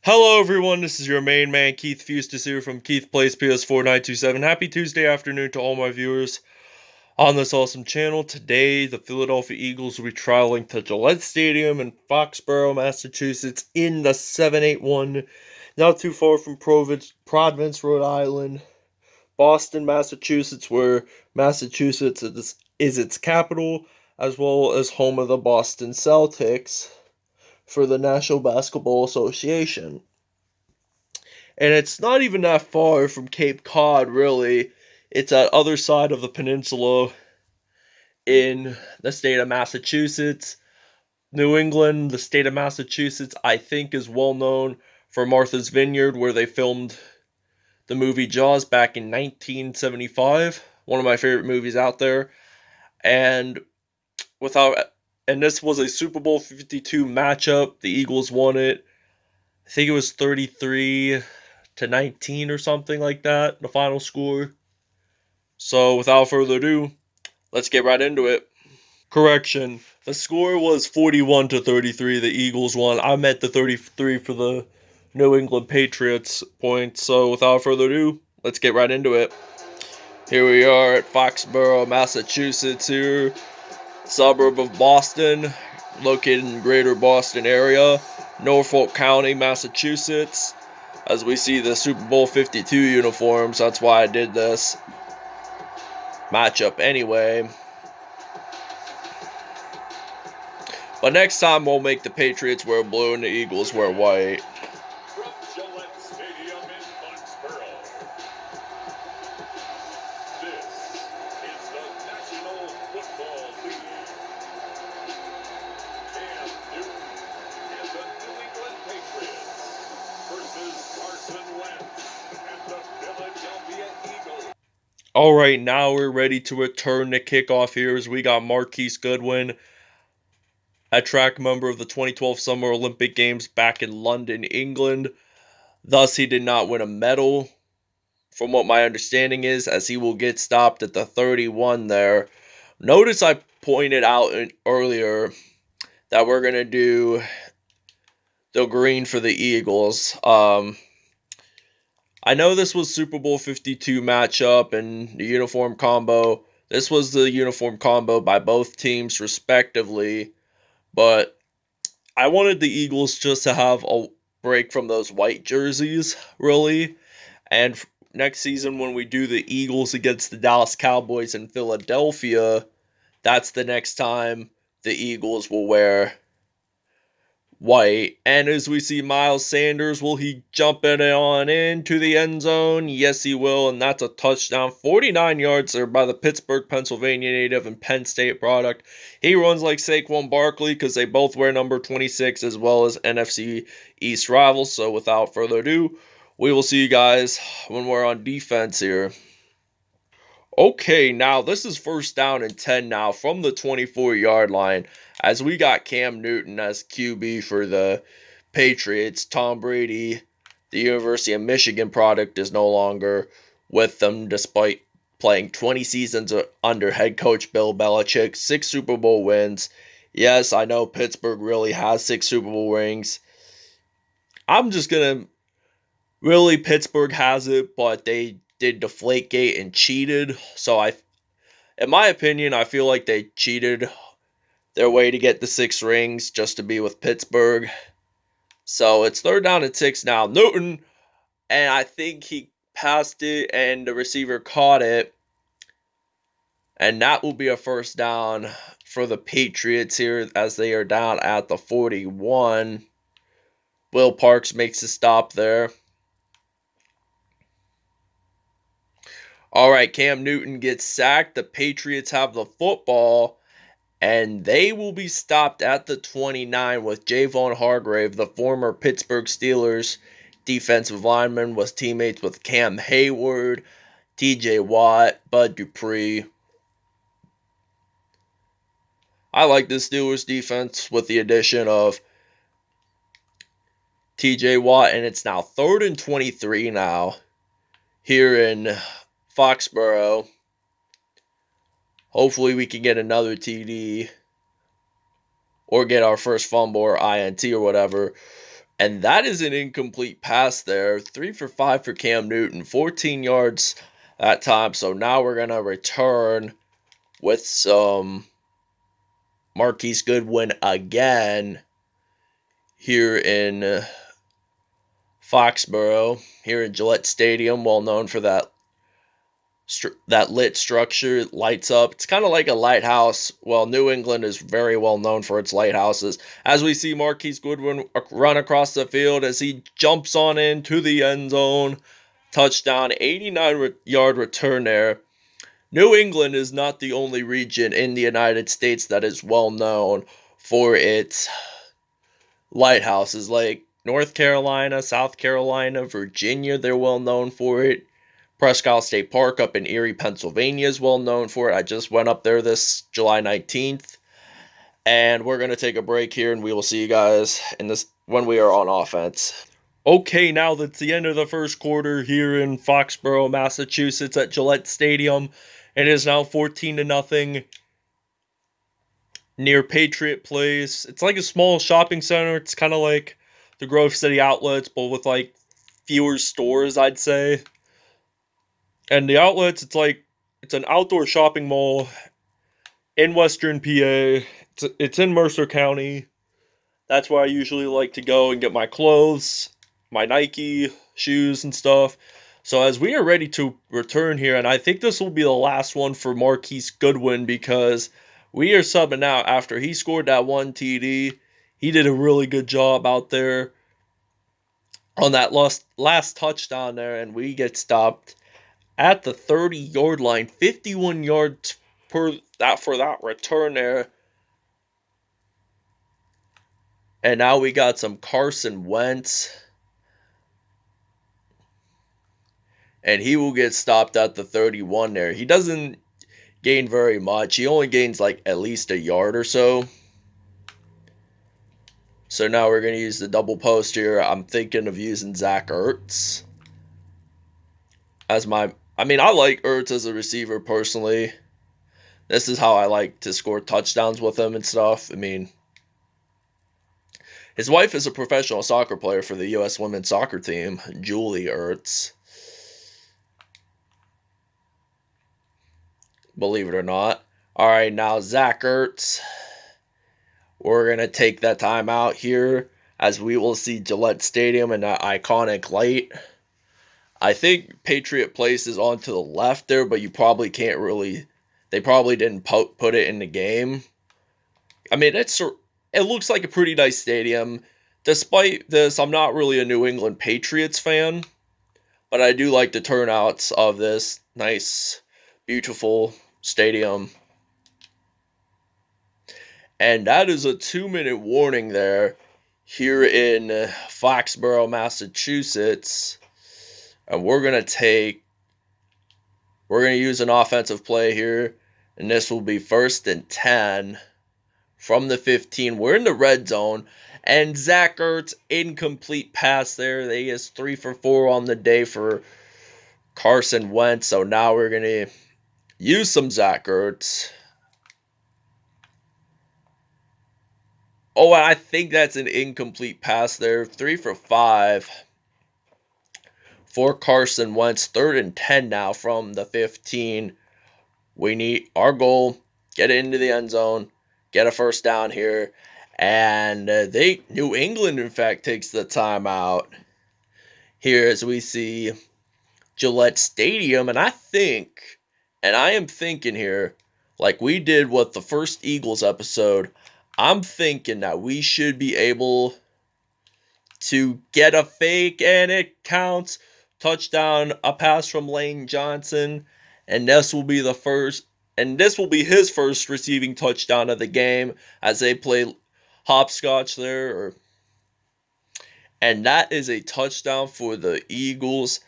Hello everyone, this is your main man Keith Fustus here from Keith Plays PS4 927. Happy Tuesday afternoon to all my viewers on this awesome channel. Today, the Philadelphia Eagles will be traveling to Gillette Stadium in Foxborough, Massachusetts in the 781, not too far from Providence, Rhode Island, Boston, Massachusetts, where Massachusetts is its capital, as well as home of the Boston Celtics for the National Basketball Association. And it's not even that far from Cape Cod, really. It's at other side of the peninsula in the state of Massachusetts. New England, the state of Massachusetts, I think is well known for Martha's Vineyard, where they filmed the movie Jaws back in 1975. One of my favorite movies out there. And without and this was a Super Bowl 52 matchup. The Eagles won it. I think it was 33-19 or something like that, the final score. So without further ado, let's get right into it. Correction, the score was 41-33. The Eagles won. I meant the 33 for the New England Patriots points. So without further ado, let's get right into it. Here we are at Foxborough, Massachusetts here, suburb of Boston, located in the greater Boston area, Norfolk County, Massachusetts. As we see the Super Bowl 52 uniforms, that's why I did this matchup anyway. But next time we'll make the Patriots wear blue and the Eagles wear white. From Gilette Stadium in Foxborough, this is the National Football League. Cam Newton and the New England Patriots versus Carson Wentz and the Philadelphia Eagles. Alright, now we're ready to return the kickoff here as we got Marquise Goodwin, a track member of the 2012 Summer Olympic Games back in London, England. Thus, he did not win a medal, from what my understanding is, as he will get stopped at the 31 there. Notice I pointed out earlier that we're going to do the green for the Eagles. I know this was Super Bowl 52 matchup and the uniform combo. This was the uniform combo by both teams respectively. But I wanted the Eagles just to have a break from those white jerseys, really. And next season, when we do the Eagles against the Dallas Cowboys in Philadelphia, that's the next time the Eagles will wear white. And as we see Miles Sanders, will he jump it on into the end zone? Yes, he will, and that's a touchdown. 49 yards there by the Pittsburgh, Pennsylvania native and Penn State product. He runs like Saquon Barkley because they both wear number 26 as well as NFC East rivals. So without further ado, we will see you guys when we're on defense here. Okay, now this is first down and 10 now from the 24-yard line, as we got Cam Newton as QB for the Patriots. Tom Brady, the University of Michigan product, is no longer with them despite playing 20 seasons under head coach Bill Belichick, 6 Super Bowl wins. Yes, I know Pittsburgh really has 6 Super Bowl rings. I'm just going to... Really, Pittsburgh has it, but they did Deflategate and cheated. So in my opinion, I feel like they cheated their way to get the 6 rings just to be with Pittsburgh. So it's third down and 6 now. Newton, and I think he passed it and the receiver caught it. And that will be a first down for the Patriots here as they are down at the 41. Will Parks makes a stop there. All right, Cam Newton gets sacked. The Patriots have the football, and they will be stopped at the 29 with Javon Hargrave, the former Pittsburgh Steelers defensive lineman, was teammates with Cam Hayward, TJ Watt, Bud Dupree. I like the Steelers defense with the addition of TJ Watt, and it's now 3rd and 23 now here in Foxborough. Hopefully we can get another TD or get our first fumble or INT or whatever. And that is an incomplete pass there. 3 for 5 for Cam Newton, 14 yards that time. So now we're going to return with some Marquise Goodwin again here in Foxborough, here in Gillette Stadium, well known for that lit structure. It lights up. It's kind of like a lighthouse. Well, New England is very well known for its lighthouses. As we see Marquise Goodwin run across the field as he jumps on into the end zone. Touchdown, 89-yard return there. New England is not the only region in the United States that is well known for its lighthouses. Like North Carolina, South Carolina, Virginia, they're well known for it. Presque State Park up in Erie, Pennsylvania is well known for it. I just went up there this July 19th. And we're going to take a break here, and we will see you guys in this when we are on offense. Okay, now that's the end of the first quarter here in Foxborough, Massachusetts at Gillette Stadium. It is now 14-0 near Patriot Place. It's like a small shopping center. It's kind of like the Grove City Outlets, but with like fewer stores, I'd say. And the outlets, it's an outdoor shopping mall in Western PA. It's in Mercer County. That's where I usually like to go and get my clothes, my Nike shoes and stuff. So as we are ready to return here, and I think this will be the last one for Marquise Goodwin because we are subbing out after he scored that one TD. He did a really good job out there on that last touchdown there, and we get stopped at the 30-yard line. 51 yards for that return there. And now we got some Carson Wentz. And he will get stopped at the 31 there. He doesn't gain very much. He only gains like at least a yard or so. So now we're going to use the double post here. I'm thinking of using Zach Ertz as my... I like Ertz as a receiver personally. This is how I like to score touchdowns with him and stuff. His wife is a professional soccer player for the U.S. women's soccer team, Julie Ertz. Believe it or not. All right, now Zach Ertz. We're going to take that time out here as we will see Gillette Stadium in that iconic light. I think Patriot Place is on to the left there, but you probably can't really... They probably didn't put it in the game. It looks like a pretty nice stadium. Despite this, I'm not really a New England Patriots fan, but I do like the turnouts of this nice, beautiful stadium. And that is a 2-minute warning there here in Foxborough, Massachusetts. And we're going to use an offensive play here, and this will be 1st and 10 from the 15. We're in the red zone, and Zach Ertz, incomplete pass there. He is 3 for 4 on the day for Carson Wentz. So now we're going to use some Zach Ertz. Oh, I think that's an incomplete pass there. 3 for 5 for Carson Wentz. 3rd and 10 now from the 15. We need our goal, get it into the end zone, get a first down here. And New England, in fact, takes the timeout here as we see Gillette Stadium. And I am thinking here, like we did with the first Eagles episode, I'm thinking that we should be able to get a fake, and it counts. Touchdown, a pass from Lane Johnson, and this will be his first receiving touchdown of the game as they play hopscotch there. And that is a touchdown for the Eagles,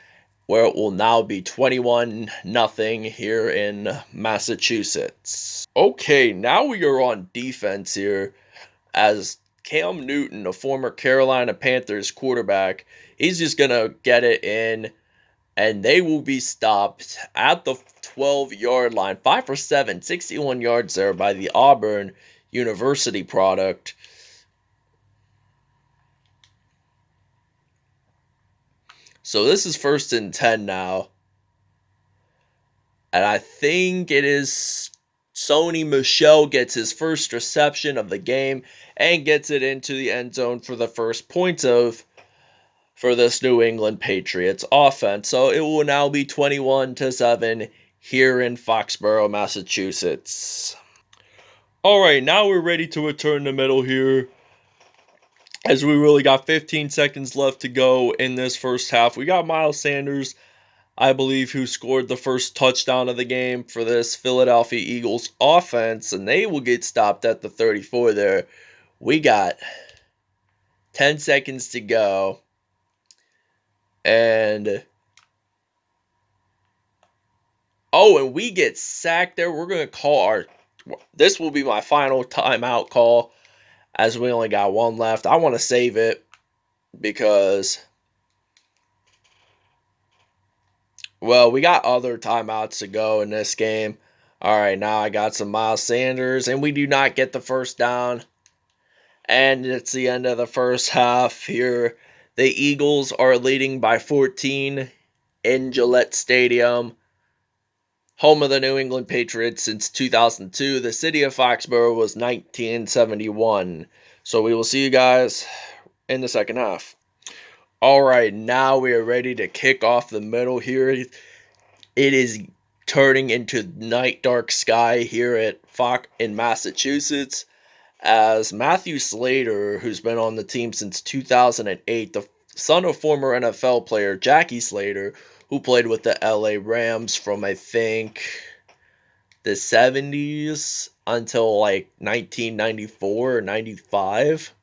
where it will now be 21-0 here in Massachusetts. Okay, now we are on defense here as Cam Newton, a former Carolina Panthers quarterback, he's just going to get it in, and they will be stopped at the 12-yard line. 5 for 7, 61 yards there by the Auburn University product. So this is 1st and 10 now. And I think it is Sony Michel gets his first reception of the game and gets it into the end zone for the first point for this New England Patriots offense. So it will now be 21-7 here in Foxborough, Massachusetts. All right, now we're ready to return the middle here, as we really got 15 seconds left to go in this first half. We got Miles Sanders, I believe, who scored the first touchdown of the game for this Philadelphia Eagles offense, and they will get stopped at the 34 there. We got 10 seconds to go, and we get sacked there. We're going to call this will be my final timeout call, as we only got one left. I want to save it because, well, we got other timeouts to go in this game. All right, now I got some Miles Sanders, and we do not get the first down. And it's the end of the first half here. The Eagles are leading by 14 in Gillette Stadium, home of the New England Patriots since 2002. The city of Foxborough was 1971. So we will see you guys in the second half. All right, now we are ready to kick off the middle here. It is turning into night dark sky here at in Massachusetts, as Matthew Slater, who's been on the team since 2008, the son of former NFL player Jackie Slater, who played with the LA Rams from, I think, the 70s until like 1994 or 95.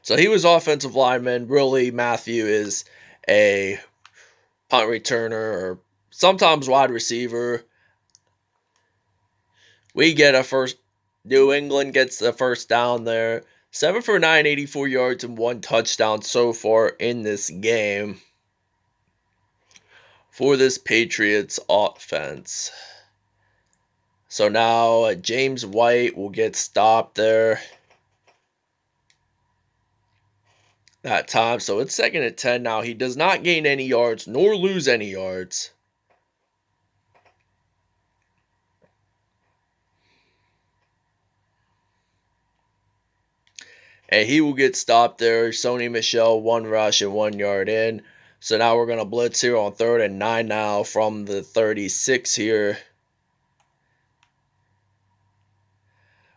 So he was offensive lineman. Really, Matthew is a punt returner or sometimes wide receiver. We get a first. New England gets the first down there. 7 for 9, 84 yards, and 1 touchdown so far in this game for this Patriots offense. So now James White will get stopped there that time. So it's 2nd and 10 now. He does not gain any yards nor lose any yards. And he will get stopped there. Sony Michel, 1 rush and 1 yard in. So now we're going to blitz here on 3rd and 9 now from the 36 here.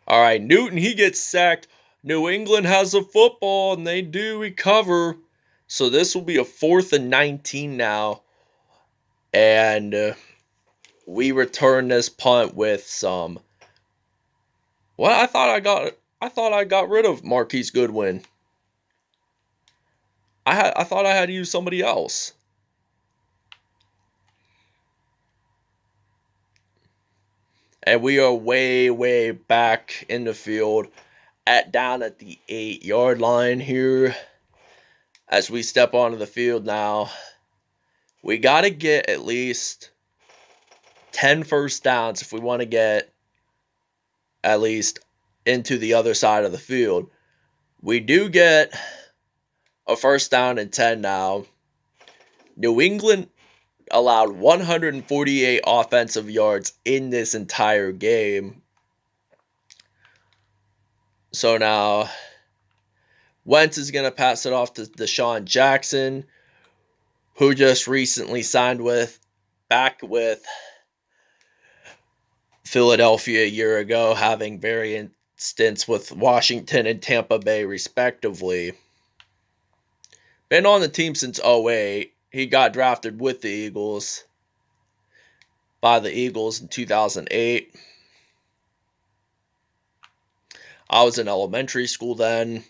All right, Newton, he gets sacked. New England has the football, and they do recover. So this will be a 4th and 19 now. And we return this punt with some. Well, I thought I got rid of Marquise Goodwin. I thought I had to use somebody else. And we are way, way back in the field down at the 8-yard line here. As we step onto the field now, we got to get at least 10 first downs if we want to get at least into the other side of the field. We do get a first down and 10 now. New England allowed 148 offensive yards in this entire game. So now Wentz is going to pass it off to Deshaun Jackson, who just recently signed back with Philadelphia a year ago, having variant stints with Washington and Tampa Bay respectively. Been on the team since 2008. He got drafted with the Eagles by the Eagles in 2008. I was in elementary school then.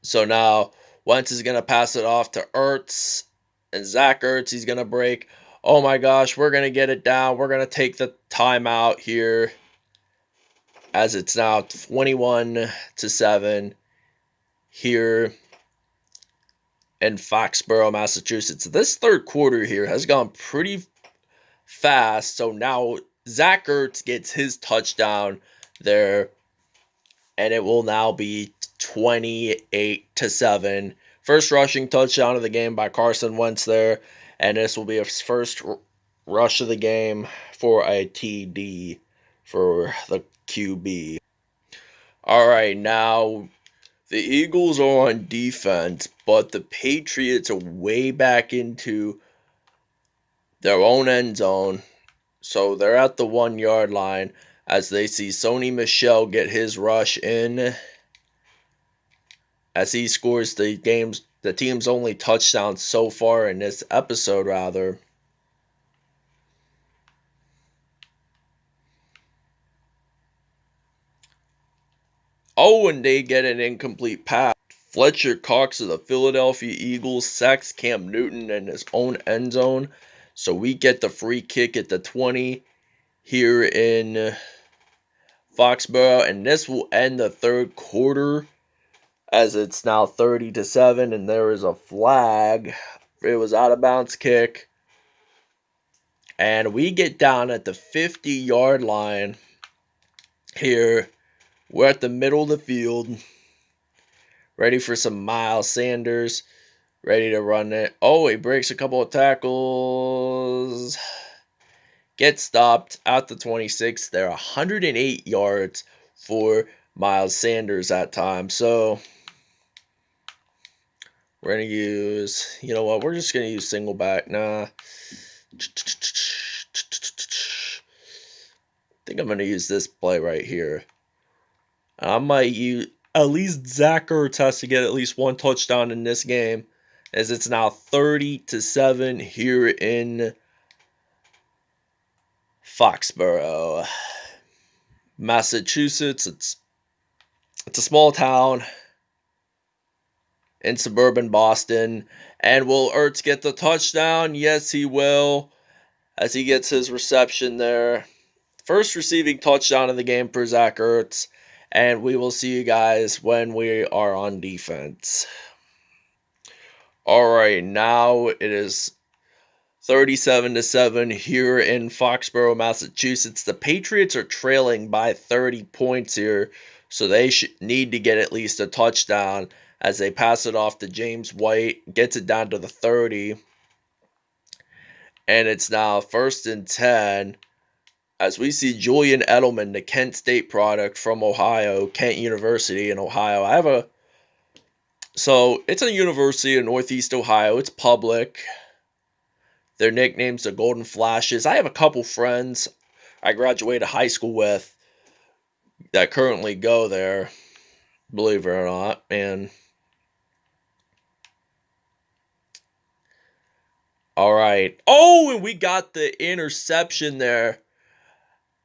So now Wentz is going to pass it off to Ertz. And Zach Ertz, he's going to break. Oh my gosh, we're going to get it down. We're going to take the timeout here, as it's now 21-7 here in Foxborough, Massachusetts. This third quarter here has gone pretty fast. So now Zach Ertz gets his touchdown there, and it will now be 28-7. First rushing touchdown of the game by Carson Wentz there, and this will be his first rush of the game for a TD for the QB. All right, now the Eagles are on defense, but the Patriots are way back into their own end zone. So they're at the 1 yard line as they see Sony Michel get his rush in as he scores the team's only touchdown so far in this episode, rather. Oh, and they get an incomplete pass. Fletcher Cox of the Philadelphia Eagles sacks Cam Newton in his own end zone. So we get the free kick at the 20 here in Foxborough, and this will end the third quarter as it's now 30-7, and there is a flag. It was out of bounds kick. And we get down at the 50-yard line here. We're at the middle of the field. Ready for some Miles Sanders. Ready to run it. Oh, he breaks a couple of tackles. Gets stopped at the 26. They're 108 yards for Miles Sanders that time. So we're going to use, you know what, we're just going to use single back. Nah. I think I'm going to use this play right here. I might use, at least Zach Ertz has to get at least one touchdown in this game, as it's now 30-7 here in Foxborough, Massachusetts. It's a small town in suburban Boston. And will Ertz get the touchdown? Yes, he will, as he gets his reception there. First receiving touchdown of the game for Zach Ertz. And we will see you guys when we are on defense. All right, now it is 37-7 here in Foxborough, Massachusetts. The Patriots are trailing by 30 points here, so they need to get at least a touchdown as they pass it off to James White, gets it down to the 30. And it's now 1st and 10. As we see Julian Edelman, the Kent State product from Ohio, Kent University in Ohio. So it's a university in Northeast Ohio. It's public. Their nickname's the Golden Flashes. I have a couple friends I graduated high school with that currently go there, believe it or not. And all right. Oh, and we got the interception there.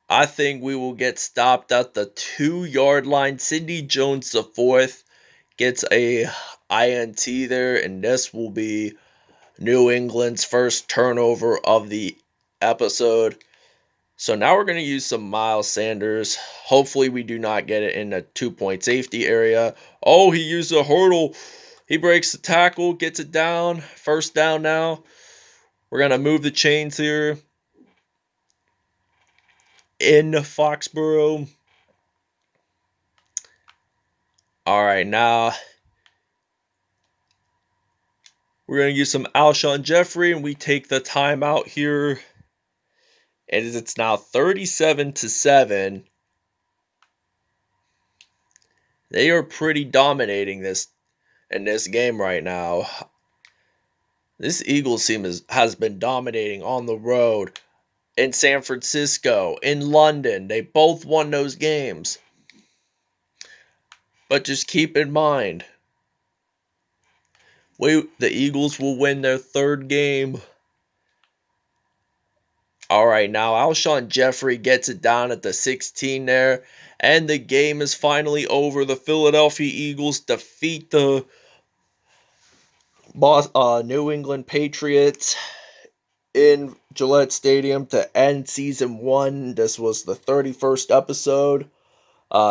I think we will get stopped at the 2-yard line. Sidney Jones, the 4th, gets a INT there, and this will be New England's first turnover of the episode. So now we're going to use some Miles Sanders. Hopefully we do not get it in a 2-point safety area. Oh, he used a hurdle. He breaks the tackle, gets it down. First down now. We're going to move the chains here in Foxborough. All right, now we're going to use some Alshon Jeffery, and we take the timeout here. And it's now 37-7. They are pretty dominating this in this game right now. This Eagles team has been dominating on the road. In San Francisco, in London, they both won those games. But just keep in mind, the Eagles will win their 3rd game. All right, now Alshon Jeffery gets it down at the 16 there, and the game is finally over. The Philadelphia Eagles defeat the New England Patriots in Gillette Stadium to end season 1. This was the 31st episode.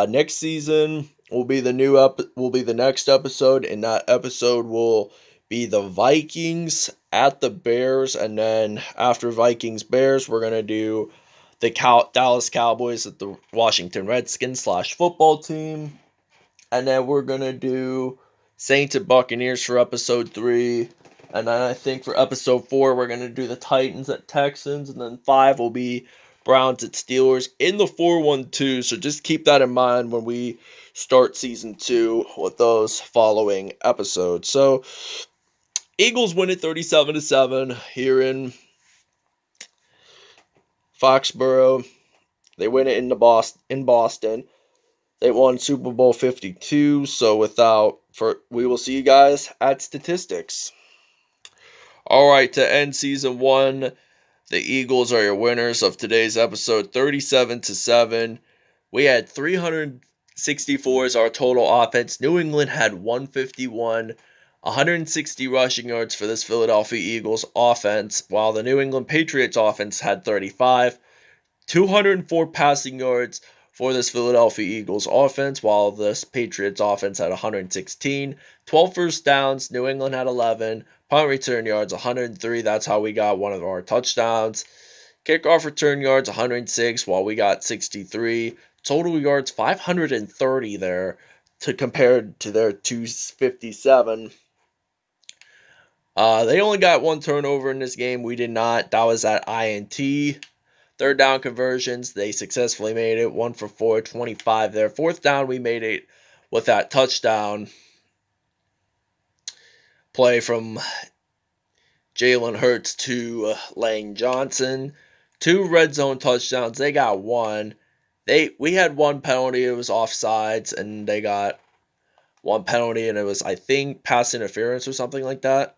Next season will be the next episode, and that episode will be the Vikings at the Bears, and then after Vikings Bears, we're gonna do the Dallas Cowboys at the Washington Redskins /football team, And then we're going to do Saints and Buccaneers for episode 3. And then I think for episode 4, we're going to do the Titans at Texans. And then 5 will be Browns at Steelers in the 4-1-2. So just keep that in mind when we start season 2 with those following episodes. So Eagles win it 37-7 here in Foxborough. They win it in Boston. They won Super Bowl 52. So we will see you guys at statistics. All right, to end season 1, the Eagles are your winners of today's episode, 37-7. We had 364 as our total offense. New England had 151. 160 rushing yards for this Philadelphia Eagles offense, while the New England Patriots offense had 35. 204 passing yards for this Philadelphia Eagles offense, while this Patriots offense had 116. 12 first downs, New England had 11. Punt return yards, 103. That's how we got one of our touchdowns. Kickoff return yards, 106, while we got 63. Total yards, 530 there compared to their 257. They only got one turnover in this game. We did not. That was at INT. Third down conversions, they successfully made it. 1 for 4, 25 there. Fourth down, we made it with that touchdown play from Jalen Hurts to Lane Johnson. 2 red zone touchdowns. They got 1. We had 1 penalty. It was offsides, and they got 1 penalty, and it was, I think, pass interference or something like that.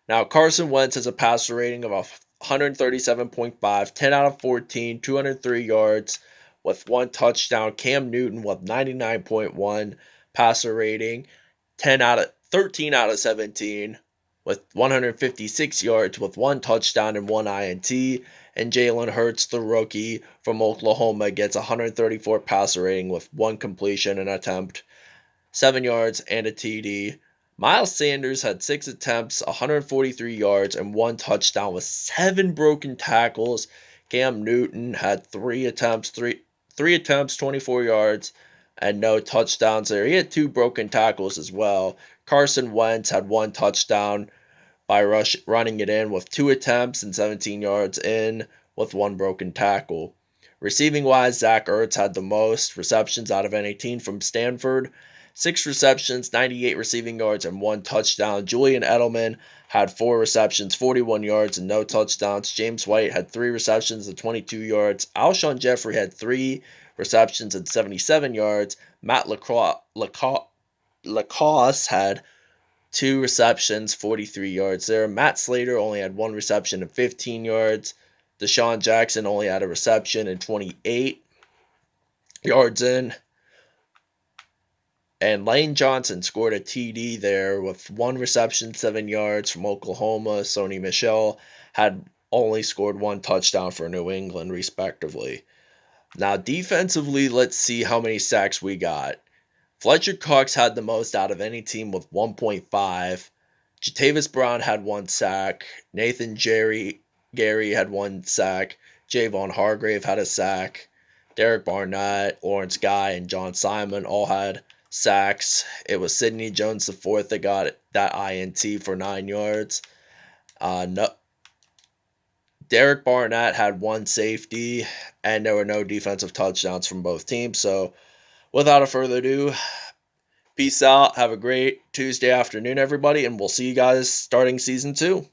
Now, Carson Wentz has a passer rating of 137.5, 10 out of 14, 203 yards with 1 touchdown. Cam Newton with 99.1 passer rating, 13 out of 17 with 156 yards with 1 touchdown and 1 INT. And Jalen Hurts, the rookie from Oklahoma, gets 134 passer rating with 1 completion and attempt, 7 yards and a TD. Miles Sanders had 6 attempts, 143 yards, and 1 touchdown with 7 broken tackles. Cam Newton had 3 attempts, 24 yards, and no touchdowns there. He had 2 broken tackles as well. Carson Wentz had 1 touchdown by running it in with 2 attempts and 17 yards in with 1 broken tackle. Receiving-wise, Zach Ertz had the most receptions out of any team from Stanford. 6 receptions, 98 receiving yards, and 1 touchdown. Julian Edelman had 4 receptions, 41 yards, and no touchdowns. James White had 3 receptions and 22 yards. Alshon Jeffery had 3 receptions and 77 yards. Matt Lacoste had 2 receptions, 43 yards there. Matt Slater only had 1 reception and 15 yards. Deshaun Jackson only had a reception and 28 yards in. And Lane Johnson scored a TD there with 1 reception, 7 yards from Oklahoma. Sony Michel had only scored 1 touchdown for New England, respectively. Now, defensively, let's see how many sacks we got. Fletcher Cox had the most out of any team with 1.5. Jatavis Brown had 1 sack. Nathan Gary had 1 sack. Javon Hargrave had a sack. Derek Barnett, Lawrence Guy, and John Simon all had sacks. It was Sidney Jones IV that got that INT for 9 yards. Derek Barnett had 1 safety, and there were no defensive touchdowns from both teams. So, without further ado, peace out. Have a great Tuesday afternoon, everybody, and we'll see you guys starting season 2.